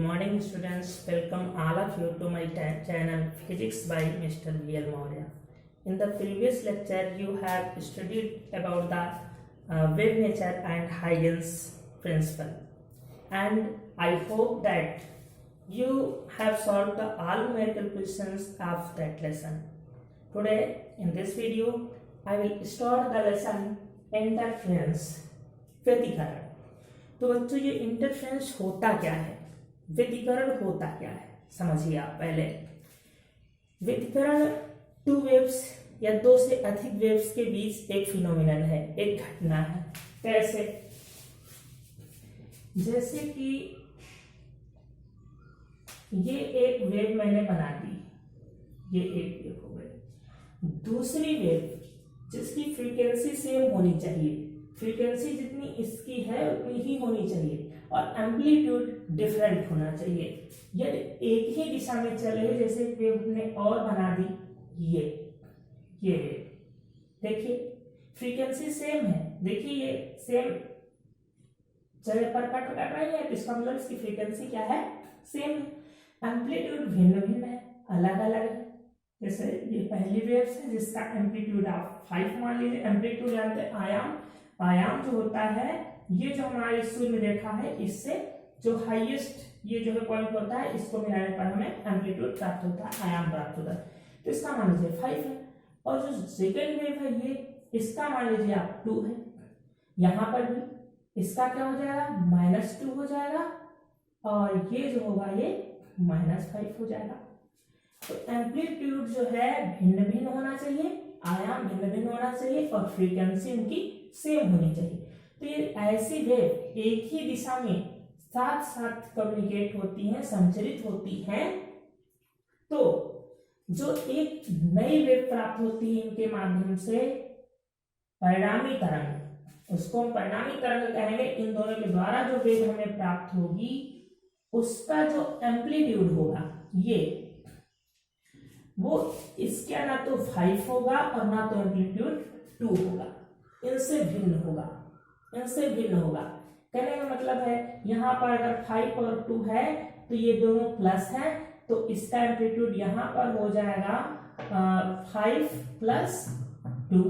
morning students, welcome all of you to my channel Physics by Mr. V.L. Maurya. In the previous lecture you have studied about the wave nature and Huygens principle, and I hope that you have solved all numerical questions of that lesson. Today in this video I will start the lesson interference, व्यतिकरण। तो बच्चों ये interference होता क्या है, व्यतिकरण होता क्या है, समझिए आप पहले। व्यतिकरण टू वेव्स या दो से अधिक वेव्स के बीच एक फिनोमिनन है, एक घटना है। कैसे? जैसे कि ये एक वेव मैंने बना दी, ये एक वेव हो गई। दूसरी वेव जिसकी फ्रीक्वेंसी सेम होनी चाहिए, फ्रीक्वेंसी जितनी इसकी है उतनी ही होनी चाहिए और एम्पलीट्यूड डिफरेंट होना चाहिए। यदि एक ही दिशा में चले, जैसे वेव ने और बना दी ये वेव, देखिए फ्रीक्वेंसी सेम है, देखिए ये सेम जगह पर कट रही है, तो इसका मतलब इसकी फ्रीक्वेंसी क्या है, सेम है। एम्पलीट्यूड भिन्न भिन्न है, अलग अलग है। जैसे ये पहली वेव है जिसका एम्पलीट्यूड आप 5 मान लीजिए। एम्पलीट्यूड जानते हैं आयाम, आयाम जो होता है ये जो हमारी शून्य रेखा है इससे जो हाईएस्ट ये जो है पॉइंट होता है, इसको मिलाने पर हमें एम्पलीट्यूड प्राप्त होता है, आयाम प्राप्त होता है। तो इसका मान लीजिए 5 है, और जो सेकेंड वेव है ये, इसका मान लीजिए आप 2 है। यहां पर भी इसका क्या हो जाएगा, -2 हो जाएगा, और ये जो होगा ये -5 हो जाएगा। तो एम्पलीट्यूड जो है भिन्न भिन्न होना चाहिए, आयाम भिन्न भिन्न होना चाहिए, और फ्रीक्वेंसी उनकी सेम होनी चाहिए। तो ये ऐसी वेव एक ही दिशा में साथ साथ कम्युनिकेट होती हैं, संचरित होती हैं, तो जो एक नई वेव प्राप्त होती है इनके माध्यम से, परिणामी तरंग, उसको हम परिणामी तरंग कहेंगे। इन दोनों के द्वारा जो वेव हमें प्राप्त होगी उसका जो एम्पलीट्यूड होगा ये, वो इसका ना तो 5 होगा और ना तो एम्पलीट्यूड 2 होगा, इनसे भिन्न होगा, इनसे भिन्न होगा। कहने का मतलब है यहाँ पर अगर 5 और 2 है तो ये दोनों प्लस है, तो इसका एम्पलीट्यूड यहाँ पर हो जाएगा 5 + 2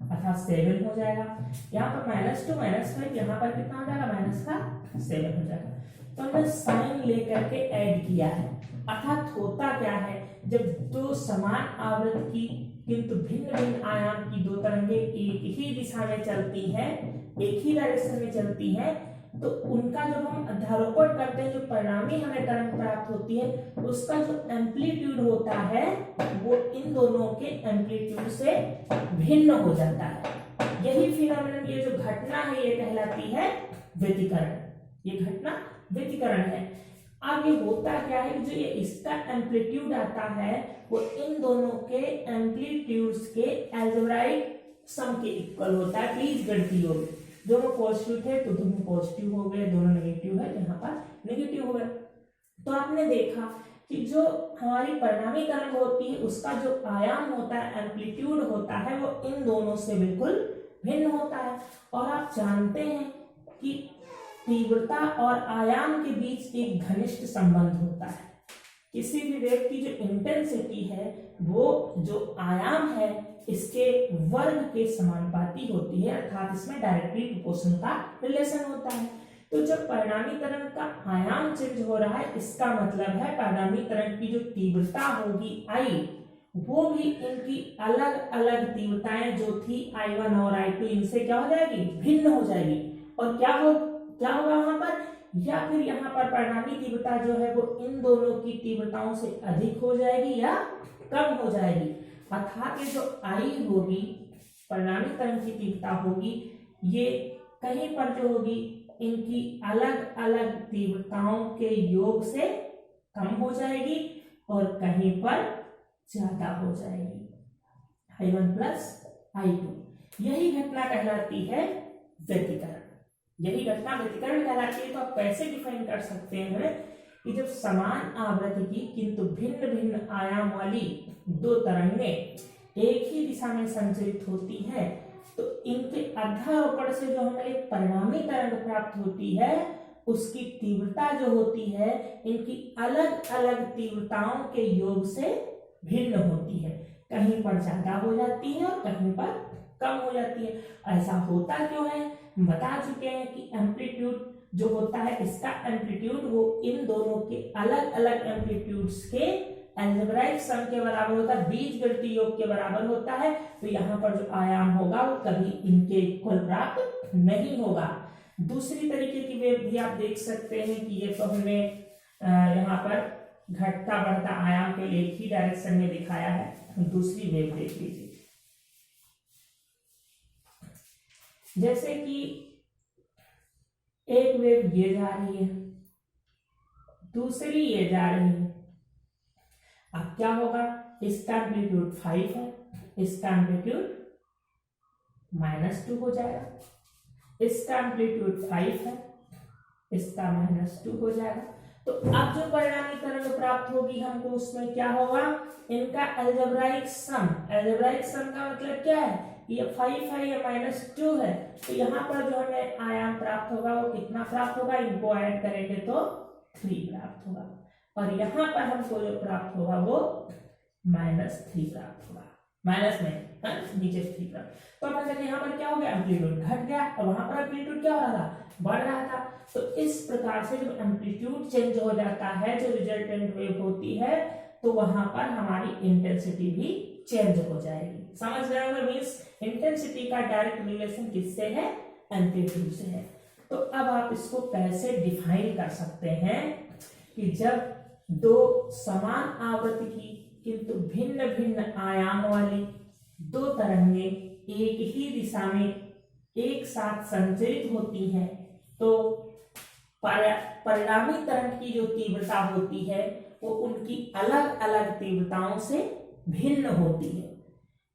अर्थात 7 हो जाएगा। यहाँ पर -2 -5, यहाँ पर कितना हो जाएगा, -7 हो जाएगा। तो हमने साइन लेकर के ऐड किया है, अर्थात होता क्या है, जब दो समान आवृत्ति की किंतु भिन्न भिन्न आयाम की दो तरंगे एक ही दिशा में चलती हैं, एक ही डायरेक्शन में चलती हैं, तो उनका जब हम अध्यारोपण करते हैं, जो परिणामी हमें तरंग प्राप्त होती है, उसका जो एम्पलीट्यूड होता है वो इन दोनों के एम्पलीट्यूड से भिन्न हो जाता है। यही फिनोमेनन, ये जो घटना है ये कहलाती है व्यतिकरण। ये घटना व्यतिकरण है। अब ये होता क्या है, जो ये इसका एम्पलीट्यूड आता है वो इन दोनों के एम्पलीट्यूड्स के अलजेब्राइक सम के इक्वल होता है। प्लीज गणितीय योग, दोनों पॉजिटिव थे तो दोनों पॉजिटिव हो गए, दोनों नेगेटिव है तो यहाँ पर नेगेटिव हो गए। तो आपने देखा कि जो हमारी परिणामी तरंग होती है उसका जो आयाम होता है, एम्पलीट्यूड होता है, वो इन दोनों से बिल्कुल भिन्न होता है। और आप जानते हैं कि तीव्रता और आयाम के बीच एक घनिष्ठ संबंध होता है। किसी भी वेव की जो इंटेंसिटी है वो जो आयाम है इसके वर्ग के समानुपाती होती है, अर्थात इसमें डायरेक्टली प्रोपोर्शनल का रिलेशन होता है। तो जब परिणामी तरंग का आयाम चेंज हो रहा है, इसका मतलब है परिणामी तरंग की जो तीव्रता होगी I, वो भी इनकी अलग अलग तीव्रताएं जो थी I1 और I2, इनसे क्या हो जाएगी, भिन्न हो जाएगी। और क्या होगा वहां पर, या फिर यहाँ पर परिणामी तीव्रता जो है वो इन दोनों की तीव्रताओं से अधिक हो जाएगी या कम हो जाएगी। अर्थात ये जो I होगी, परिणामी तरंग की तीव्रता होगी, ये कहीं पर जो होगी इनकी अलग अलग तीव्रताओं के योग से कम हो जाएगी और कहीं पर ज्यादा हो जाएगी, I1 + I2। यही घटना कहलाती है व्यतिकरण। यही घटना व्यतिकरण कहलाती है। तो आप कैसे डिफाइन कर सकते हैं कि जब समान आवृत्ति की किंतु भिन्न भिन्न आयाम वाली दो तरंगे एक ही दिशा में संचरित होती हैं, तो इनके अध्यारोपण से जो हमें एक परिणामी तरंग प्राप्त होती है उसकी तीव्रता जो होती है इनकी अलग अलग तीव्रताओं के योग से भिन्न होती है। कहीं पर ज्यादा हो जाती है और कहीं पर कम हो जाती है। ऐसा होता क्यों है, बता चुके हैं कि एम्पलीट्यूड जो होता है इसका एम्पलीट्यूड वो इन दोनों के अलग अलग एम्पलीट्यूड्स के अलजेब्राइक सम के बराबर होता है, बीजगणितीय योग के बराबर होता है। तो यहाँ पर जो आयाम होगा वो कभी इनके इक्वल प्राप्त नहीं होगा। दूसरी तरीके की वेव भी आप देख सकते हैं कि ये तो हमने यहाँ पर घटता बढ़ता आयाम के एक ही डायरेक्शन में दिखाया है। दूसरी वेव देख लीजिए, जैसे कि एक वेव ये जा रही है, दूसरी ये जा रही है। अब क्या होगा, इसका एम्पलीट्यूड 5 है, इसका एम्पलीट्यूड -2 हो जाएगा। इसका एम्पलीट्यूड 5 है, इसका -2 हो जाएगा। तो अब जो परिणामी तरंग प्राप्त होगी हमको उसमें क्या होगा, इनका अलजेब्राइक सम। अलजेब्राइक सम का मतलब क्या है, ये 5 है, ये -2 है। तो यहाँ पर जो हमें आयाम प्राप्त होगा वो कितना प्राप्त होगा, इनको ऐड करेंगे तो 3 प्राप्त होगा। और यहाँ पर हमको जो प्राप्त होगा वो -3 प्राप्त होगा। माइनस में नीचे 3 प्राप्त। तो अपन देखिए यहाँ पर क्या हो गया, एम्पलीट्यूड घट गया और वहां पर एम्पलीट्यूड क्या हो रहा था, बढ़ रहा था। तो इस प्रकार से जब एम्पलीट्यूड चेंज हो जाता है, जो रिजल्टेंट वेव होती है, तो वहां पर हमारी इंटेंसिटी भी चेंज हो जाएगी। समझ गए होंगे, मींस इंटेंसिटी का डायरेक्ट रिलेशन किससे है, एम्पलीट्यूड से है। तो अब आप इसको कैसे डिफाइन कर सकते हैं कि जब दो समान आवृत्ति की किंतु भिन्न भिन्न आयाम वाली दो तरंगे एक ही दिशा में एक साथ संचरित होती हैं, तो परिणामी तरंग की जो तीव्रता होती है वो उनकी अलग अलग तीव्रताओं से भिन्न होती है।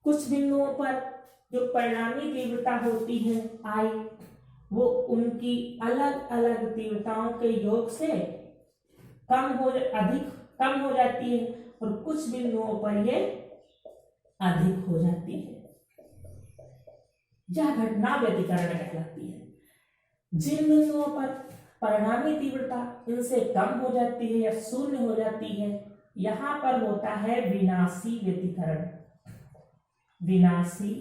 कुछ बिंदुओं पर जो परिणामी तीव्रता होती है आई, वो उनकी अलग अलग तीव्रताओं के योग से अधिक कम हो जाती है और कुछ बिंदुओं पर ये अधिक हो जाती है। यह घटना व्यतिकरण कहलाती है। जिन बिंदुओं पर परिणामी तीव्रता इनसे कम हो जाती है या शून्य हो जाती है, यहां पर होता है विनाशी व्यतिकरण। विनाशी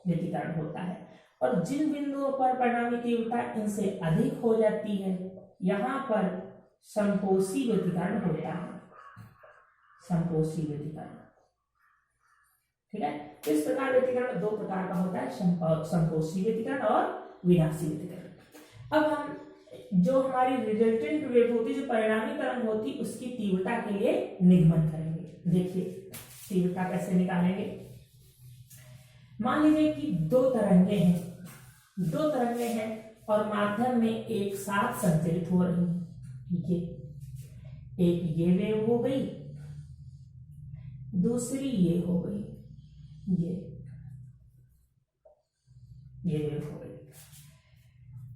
व्यतिकरण होता है। और जिन बिंदुओं पर परिणामी तीव्रता इनसे अधिक हो जाती है, यहां पर संपोषी व्यतिकरण होता है। संपोषी व्यतिकरण, ठीक है। इस प्रकार व्यतिकरण दो प्रकार का होता है, संपोषी व्यतिकरण और विनाशी व्यतिकरण। अब हम जो हमारी रिजल्टेंट वेव होती, जो परिणामी तरंग होती, उसकी तीव्रता के लिए निगमन करेंगे। देखिए तीव्रता कैसे निकालेंगे। मान लीजिए कि दो तरंगे हैं और माध्यम में एक साथ संचरित हो रही है। एक ये वेव हो गई, दूसरी ये हो गई, ये वेव हो गई।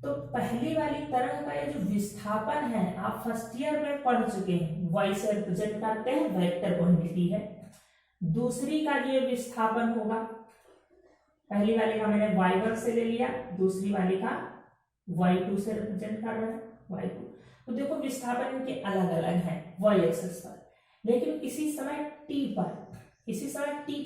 तो पहली वाली तरंग का ये जो विस्थापन है, आप फर्स्ट ईयर में पढ़ चुके हैं, y से रिप्रेजेंट करते हैं, वेक्टर क्वांटिटी है। दूसरी का ये विस्थापन होगा, पहली वाली का मैंने y1 से ले लिया, दूसरी वाली का y2 से रिप्रेजेंट कर रहा है, y2। तो देखो विस्थापन इनके अलग अलग हैं y एक्सिस पर, लेकिन किसी समय t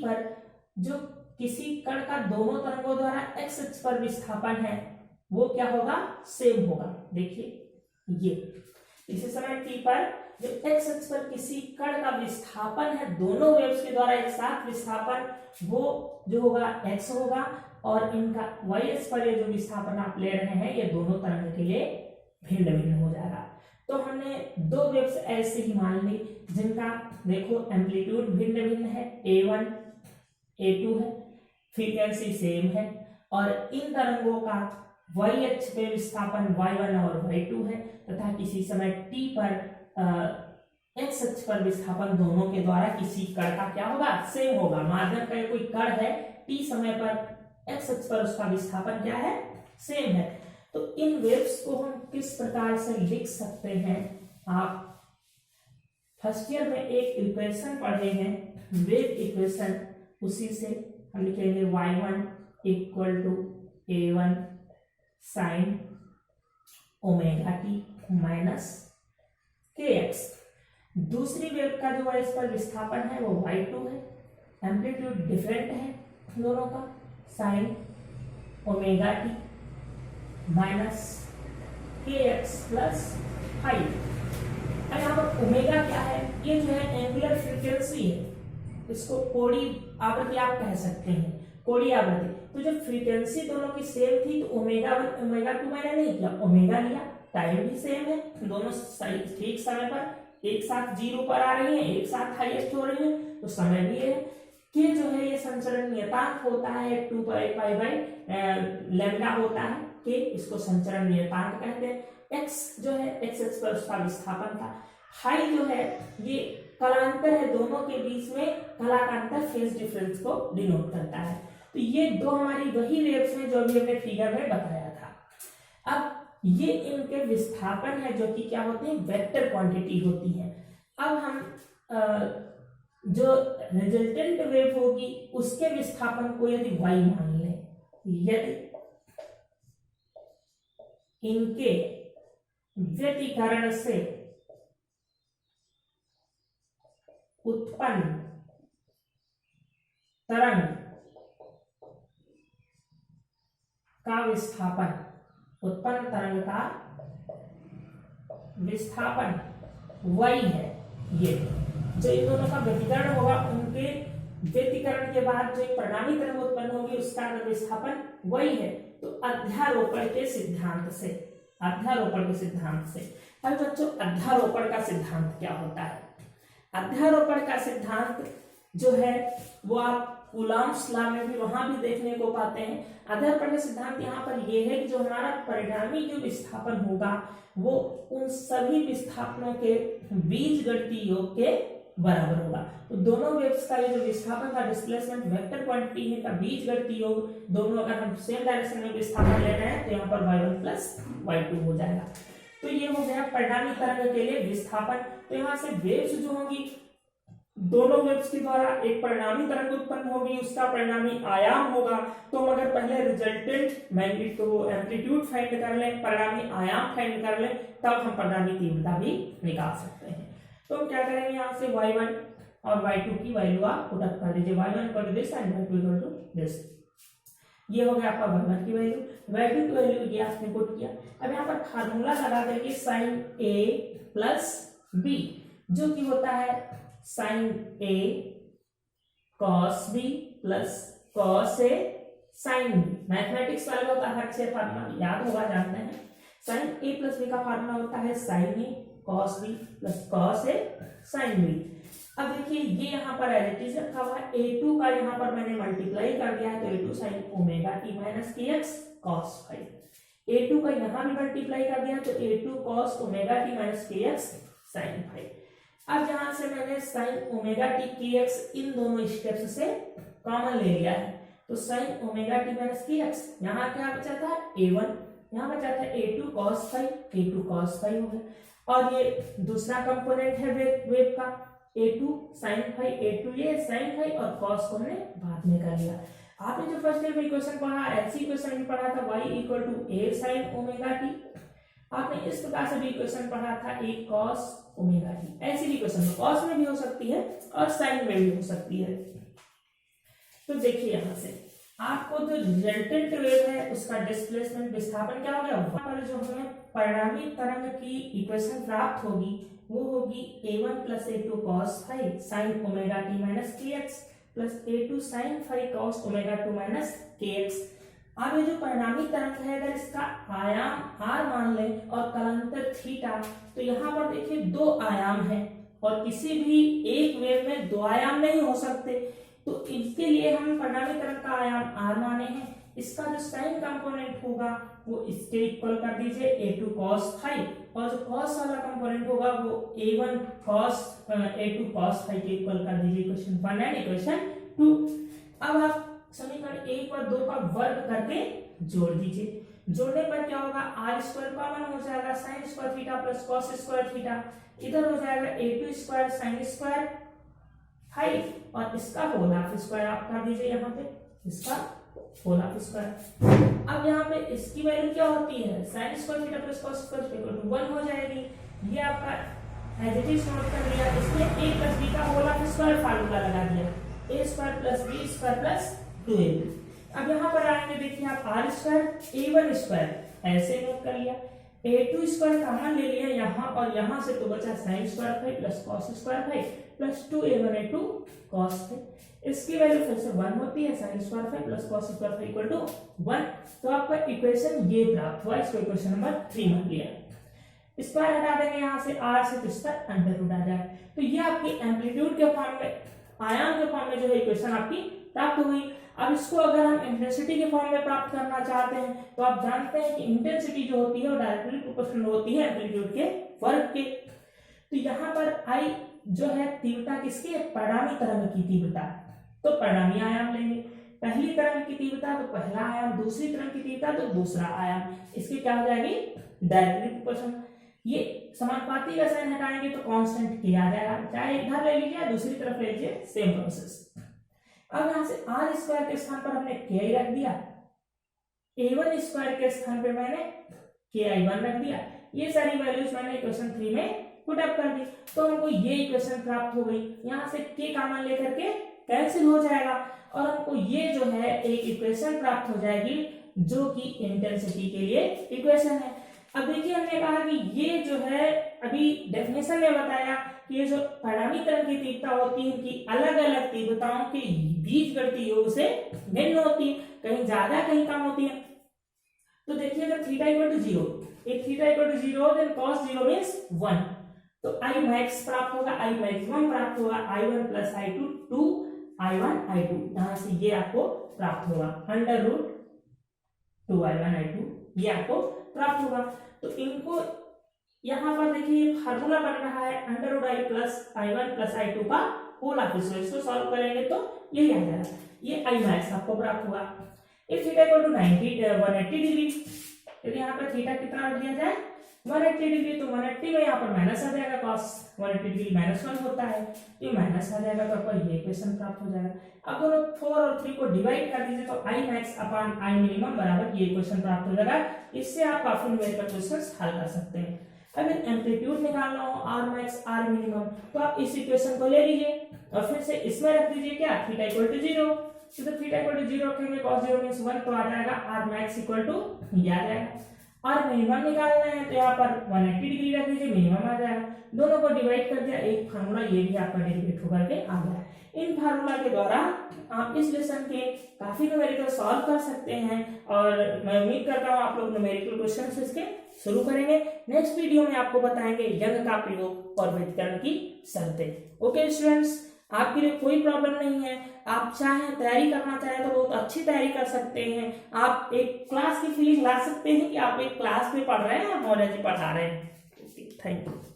पर जो किसी कण का दोनों तरंगों द्वारा x अक्ष पर विस्थापन है वो क्या होगा, सेम होगा। देखिए ये इसी समय t पर जो x अक्ष पर किसी कण का विस्थापन है, दोनों वेव्स के द्वारा एक साथ विस्थापन, वो जो होगा x होगा, और इनका y अक्ष पर ये जो विस्थापन आप ले रहे हैं ये दोनों तरंग के लिए भिन्न भिन्न हो जाएगा। तो हमने दो वेव्स ऐसे ही मान ली जिनका देखो एम्पलीट्यूड भिन्न भिन्न है, a1 a2 है, फ्रीक्वेंसी सेम है, और इन तरंगों का y अक्ष पे विस्थापन y1 और y2 है, तथा किसी समय t पर x अक्ष पर विस्थापन दोनों के द्वारा किसी कण का क्या होगा, सेम होगा। माध्यम का कोई कण है, t समय पर x अक्ष पर उसका विस्थापन क्या है, सेम है। तो इन वेव्स को हम किस प्रकार से लिख सकते हैं, आप फर्स्ट ईयर में एक इक्वेशन पढ़े हैं, वेव इक्वेशन, उसी से हम लिखेंगे y1 = a1 sin omega t minus k x. दूसरी वेव का जो है इस पर विस्थापन है वो y2 है, एम्पलीट्यूड डिफरेंट है दोनों का, sign omega t minus k x plus five. अब यहाँ पर ओमेगा क्या है, ये जो है एंगुलर फ्रीक्वेंसी है, इसको कोणीय आवृत्ति आप कह सकते हैं, कोणीय आवृत्ति। तो जब फ्रीक्वेंसी दोनों की सेम थी तो ओमेगा 1 ओमेगा 2 मैंने नहीं किया, ओमेगा लिया, टाइम भी सेम है, दोनों ठीक समय पर एक साथ 0 पर आ रही है, एक साथ हाईएस्ट हो रही है, तो समय भी है कि जो है ये संचरण नियतांक होता है 2 पाई बाई लैम्डा होता है कि इसको संचरण नियतांक कहते हैं। x जो है x एक्स पर उसका विस्थापन था, हाई जो है ये कलांतर है दोनों के बीच में, कला का अंतर फेज डिफरेंस को डिनोट करता है। तो ये दो हमारी वही वेव्स हैं जो अभी हमने फिगर में बताया था। अब ये इनके विस्थापन है जो कि क्या होते हैं, वेक्टर क्वांटिटी होती है। अब हम जो रिजल्टेंट वेव होगी उसके विस्थापन को यदि y मान लें, यदि इनके व्यतिकरण से उत्पन्न तरंग का विस्थापन, उत्पन्न तरंग का विस्थापन y है, ये जो इन दोनों का व्यतिकरण होगा उनके व्यतिकरण के बाद जो परिणामी तरंग उत्पन्न होगी उसका विस्थापन y है। तो अध्यारोपण के सिद्धांत से, अध्यारोपण के सिद्धांत से, अब बच्चों अध्यारोपण का सिद्धांत क्या होता है? अध्यारोपण का सिद्धांत जो है वो आप कूलॉम्स लॉ में भी वहां भी देखने को पाते हैं। अध्यारोपण का सिद्धांत यहाँ पर ये है कि जो हमारा परिणामी जो विस्थापन होगा वो उन सभी विस्थापनों के बीजगणितीय योग के बराबर होगा। तो दोनों वेव्स का ये जो विस्थापन का डिस्प्लेसमेंट वेक्टर क्वांटिटी है का बीजगणितीय योग, दोनों अगर हम सेम डायरेक्शन में विस्थापन ले रहे हैं तो यहाँ पर y1 प्लस y2 हो जाएगा। तो ये हो गया परिणामी तरंग के लिए विस्थापन। तो यहाँ से वेव्स जो होंगी, दोनों वेव्स के द्वारा एक परिणामी तरंग उत्पन्न होगी, उसका परिणामी आयाम होगा। तो हम अगर पहले रिजल्टेंट मैग्नीट्यूड एम्पलीट्यूड फाइंड कर लें, परिणामी आयाम फाइंड कर लें, तब हम परिणामी तीव्रता भी निकाल सकते हैं। तो हम क्या करेंगे, यहाँ से y1 और y2 की वैल्यू आप पुट अप कर दीजिए, y1 equal to this and y2 equal to this. ये हो गया आपका y1 की वैल्यू, y2 की वैल्यू ये आपने पुट किया। अब यहाँ पर फार्मूला लगा देंगे साइन a प्लस b, जो कि होता है sine a cos b plus cos a sine b। Mathematics वाला होता है, हर छह फार्मूला याद होगा, जानते हैं। साइन a प्लस b का फार्मूला होता है sine a cos b plus cos a sine b। अब देखिए ये यहाँ पर एडिटिव रखा हुआ है, a2 का यहाँ पर मैंने मल्टीप्लाई कर दिया है, तो a2 sign omega t minus k x cos five, a2 का यहाँ भी मल्टीप्लाई कर दिया तो a2 cos omega t minus k x sign five. अब यहाँ से मैंने साइन ओमेगा टी के एक्स इन दोनों स्टेप्स से कॉमन ले लिया है, तो sign omega t minus k x, यहाँ क्या बचा था a1, यहाँ बचा था a2 cos five, a2 cos five हो गया। और ये दूसरा कंपोनेंट है वेव का a2 साइन फाइव, a2 ये साइन फाइव और कॉस को हमने बाद में कर लिया। आपने जो फर्स्ट ईयर में इक्वेशन पढ़ा, ऐसी इक्वेशन भी पढ़ा था y equal to a sine omega t, आपने इस प्रकार से भी इक्वेशन पढ़ा था a cos ओमेगा टी। ऐसी भी इक्वेशन cos में भी हो सकती है और साइन में भी हो सकती है। तो देखिए यहाँ से आपको जो रिजल्टेंट वेव है उसका डिस्प्लेसमेंट विस्थापन क्या हो गया, वहां पर जो हमें परिणामी तरंग की इक्वेशन प्राप्त होगी वो होगी a1 plus a2 cos five sine omega t minus k x plus a2 sine five cos omega two minus k x. अब ये जो परिणामी तरंग है अगर इसका आयाम r मान लें और कलांतर थीटा, तो यहाँ पर देखिए दो आयाम है और किसी भी एक वेव में दो आयाम नहीं हो सकते, तो इसके लिए हम परिणामी तरंग का आयाम r माने हैं। इसका जो साइन कंपोनेंट होगा वो इसके इक्वल कर दीजिए a2 cos फाइव और जो cos वाला कंपोनेंट होगा वो a1 cos a2 cos five के इक्वल कर दीजिए, इक्वेशन 1 एंड इक्वेशन 2। अब आप समीकरण 1 और 2 का वर्ग करके जोड़ दीजिए, जोड़ने पर क्या होगा r स्क्वायर कॉमन हो जाएगा, sign square theta plus cos square theta, इधर हो जाएगा a2 square sine square five और इसका होल हाफ स्क्वायर आप कर दीजिए यहाँ पे, इसका होल हाफ स्क्वायर। अब यहाँ पे इसकी वैल्यू क्या होती है, sine square theta plus cos square equal to 1 हो जाएगी। ये आपका एज इट इज नोट कर लिया। इसमें a प्लस b का होल हाफ स्क्वायर फार्मूला लगा दिया, a square plus b square plus 2ab। अब यहाँ पर आएंगे, देखिए आप आर स्क्वायर a1 स्क्वायर ऐसे नोट कर लिया, a2 स्क्वायर कॉमन ले लिया यहाँ और यहाँ से, तो बचा sine square 5 plus cos square 5 plus 2a1 a2 cos 5। इसकी वैल्यू फिर से 1 होती है, sine square 5 plus cos square 5 equal to 1। तो आपका इक्वेशन ये प्राप्त हुआ, इसको इक्वेशन नंबर 3 मान लिया। स्क्वायर हटा देंगे यहाँ से r से, तो इसका अंडर रूट आ जाए। तो ये आपकी एम्पलीट्यूड के फॉर्म में, आयाम के फॉर्म में जो है इक्वेशन आपकी प्राप्त हुई। अब इसको अगर हम इंटेंसिटी के फॉर्म में प्राप्त करना चाहते हैं, तो आप जानते हैं कि इंटेंसिटी जो होती है वो डायरेक्टली प्रोपोर्शनल होती है एम्पलीट्यूड के वर्ग के। तो यहाँ पर I जो है तीव्रता किसकी है, परिणामी तरंग की तीव्रता। तो परिणामी आयाम लेंगे, पहली तरंग की तीव्रता तो पहला आयाम, दूसरी तरंग की तीव्रता तो दूसरा आयाम। इसकी क्या हो जाएगी, डायरेक्टली प्रोपोर्शनल। ये समानुपाती का साइन हटाएंगे तो कांस्टेंट किया जाएगा, चाहे इधर ले लीजिए दूसरी तरफ ले लीजिए, सेम प्रोसेस। अब यहाँ से आर स्क्वायर के स्थान पर हमने के आई रख दिया, a1 स्क्वायर के स्थान पर मैंने के आई 1 रख दिया। ये सारी वैल्यूज मैंने इक्वेशन 3 में पुट अप कर दी, तो हमको ये इक्वेशन प्राप्त हो गई। यहाँ से के कॉमन लेकर के कैंसिल हो जाएगा और हमको ये जो है एक इक्वेशन प्राप्त हो जाएगी जो कि इंटेंसिटी के लिए इक्वेशन है। अब देखिए हमने कहा कि ये जो है अभी डेफिनेशन में बताया कि ये जो परिणामी तरंग की तीव्रता होती है इनकी अलग अलग तीव्रताओं के बीजगणितीय योग से भिन्न होती है, कहीं ज्यादा कहीं कम होती है। तो देखिए अगर थीटा इक्वल टू 0, एक theta equal to 0 then cos 0 means 1, तो I मैक्स प्राप्त होगा, I मैक्सिमम प्राप्त होगा, I1 plus I2 2 I1 I2, यहां से ये आपको प्राप्त होगा अंडर रूट 2 I1 I2, ये आपको प्राप्त होगा। तो इनको यहाँ पर देखिए फार्मूला बन रहा है under root I plus I1 plus I2 का होल हाफ स्क्वायर। इसको सॉल्व करेंगे तो यही आ जाएगा, ये I मैक्स आपको प्राप्त होगा। If theta equal to 180 degree, यदि यहाँ पर थीटा कितना रख दिया जाए 180 डिग्री, तो 180 में यहाँ पर माइनस आ जाएगा, cos 180 डिग्री -1 होता है, ये माइनस आ जाएगा, तो आपको ये इक्वेशन प्राप्त हो जाएगा। अब दोनों 4 और 3 को डिवाइड कर दीजिए तो I max upon I minimum बराबर ये इक्वेशन प्राप्त हो जाएगा। इससे आप काफी न्यूमेरिकल क्वेश्चंस हल कर सकते हैं। अगर एम्पलीट्यूड निकालना हो R मैक्स R मिनिमम, तो आप इस इक्वेशन को ले लीजिए और फिर से इसमें रख दीजिए क्या, थीटा इक्वल टू 0, तो थीटा इक्वल टू 0 रखेंगे, cos 0 मींस 1, तो आ जाएगा R मैक्स इक्वल टू ये आ जाएगा। और मिनिमम निकालना है तो यहाँ पर 180 डिग्री रख दीजिए, मिनिमम आ जाएगा। दोनों को डिवाइड कर दिया, एक फार्मूला ये भी आपका डेरिवेट होकर के आ गया। इन फार्मूला के द्वारा आप इस लेसन के काफी न्यूमेरिकल सॉल्व कर सकते हैं और मैं उम्मीद करता हूँ आप लोग न्यूमेरिकल क्वेश्चन इसके शुरू करेंगे। नेक्स्ट वीडियो में आपको बताएंगे यंग का प्रयोग और व्यतिकरण की शर्तें। ओके स्टूडेंट्स, आपके लिए कोई प्रॉब्लम नहीं है, आप चाहें तैयारी करना चाहें तो बहुत अच्छी तैयारी कर सकते हैं। आप एक क्लास की फीलिंग ला सकते हैं कि आप एक क्लास में पढ़ रहे हैं और नॉलेज पढ़ा रहे हैं। Thank you.